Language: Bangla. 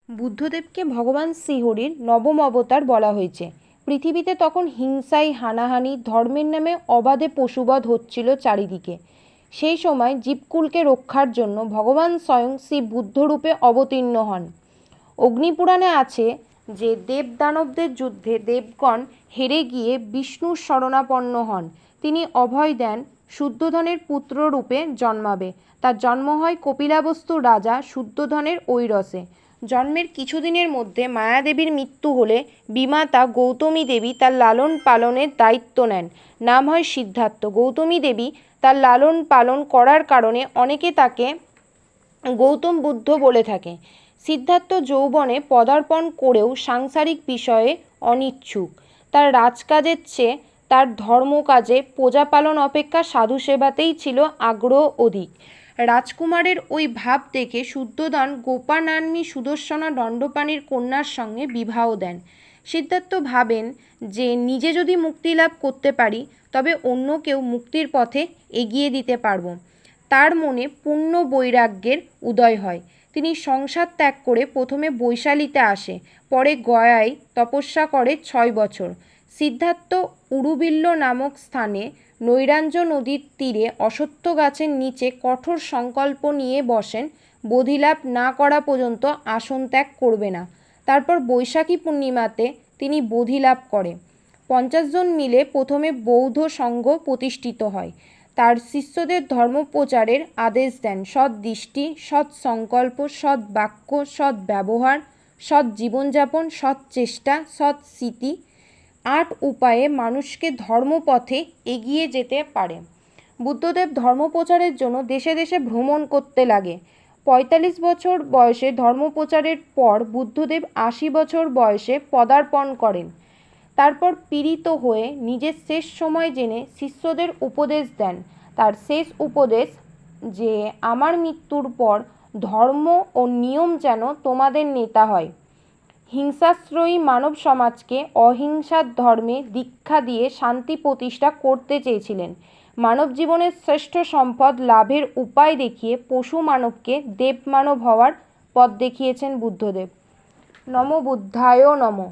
বুদ্ধদেবকে ভগবান শ্রীহরির নবম অবতার বলা হয়েছে। পৃথিবীতে তখন হিংসায় হানাহানি, ধর্মের নামে অবাধে পশুবধ হচ্ছিল চারিদিকে। সেই সময় জীবকুলকে রক্ষার জন্য ভগবান স্বয়ং শ্রী বুদ্ধরূপে অবতীর্ণ হন। অগ্নিপুরাণে আছে যে দেবদানবদের যুদ্ধে দেবগণ হেরে গিয়ে বিষ্ণুর শরণাপন্ন হন। তিনি অভয় দেন শুদ্ধোধনের পুত্ররূপে জন্মাবে। তার জন্ম হয় কপিলাবস্তুর রাজা শুদ্ধোধনের ঐরসে। জন্মের কিছুদিনের মধ্যে মায়াদেবীর মৃত্যু হলে বিমাতা গৌতমী দেবী তার লালন পালনের দায়িত্ব নেন। নাম হয় সিদ্ধার্থ। গৌতমী দেবী তার লালন পালন করার কারণে অনেকে তাকে গৌতম বুদ্ধ বলে থাকে। সিদ্ধার্থ যৌবনে পদার্পণ করেও সাংসারিক বিষয়ে অনিচ্ছুক। তার রাজকাজের চেয়ে তার ধর্মকাজে প্রজাপালন অপেক্ষা সাধু সেবাতেই ছিল আগ্রহ অধিক। রাজকুমারের ওই ভাব দেখে শুদ্ধোধন গোপানান্বী সুদর্শনা দণ্ডপাণির কন্যার সঙ্গে বিবাহ দেন। সিদ্ধার্থ ভাবেন যে নিজে যদি মুক্তি লাভ করতে পারি তবে অন্যকেও মুক্তির পথে এগিয়ে দিতে পারব। তার মনে পূর্ণ বৈরাগ্যের উদয় হয়। তিনি সংসার ত্যাগ করে প্রথমে বৈশালীতে আসে, পরে গয়ায় তপস্যা করে 6 বছর। সিদ্ধার্থ উরুবিল্ল নামক স্থানে নৈরাঞ্জ নদীর তীরে অশ্বত্থ গাছের নিচে কঠোর সংকল্প নিয়ে বসেন, বোধিলাভ না করা পর্যন্ত আসন ত্যাগ করবে না। তারপর বৈশাখী পূর্ণিমাতে তিনি বোধিলাভ করে। 50 জন মিলে প্রথমে বৌদ্ধ সংঘ প্রতিষ্ঠিত হয়। তার শিষ্যদের ধর্মপ্রচারের আদেশ দেন। সৎ দৃষ্টি, সৎ সংকল্প, সৎ বাক্য, সৎ ব্যবহার, সৎ জীবনযাপন, সৎ চেষ্টা, সৎ স্মৃতি, 8 উপায়ে মানুষকে ধর্মপথে এগিয়ে যেতে পারে। বুদ্ধদেব ধর্মপ্রচারের জন্য দেশে দেশে ভ্রমণ করতে লাগে। 45 বছর বয়সে ধর্মপ্রচারের পর বুদ্ধদেব 80 বছর বয়সে পদার্পণ করেন। তারপর পীড়িত হয়ে নিজের শেষ সময় জেনে শিষ্যদের উপদেশ দেন। তার শেষ উপদেশ যে আমার মৃত্যুর পর ধর্ম ও নিয়ম যেন তোমাদের নেতা হয়। হিংসাশ্রয়ী মানব সমাজকে অহিংসার ধর্মে দীক্ষা দিয়ে শান্তি প্রতিষ্ঠা করতে চেয়েছিলেন। মানব জীবনের শ্রেষ্ঠ সম্পদ লাভের উপায় দেখিয়ে পশু মানবকে দেব মানব হওয়ার পথ দেখিয়েছেন বুদ্ধদেব। নমো বুদ্ধায় নমঃ।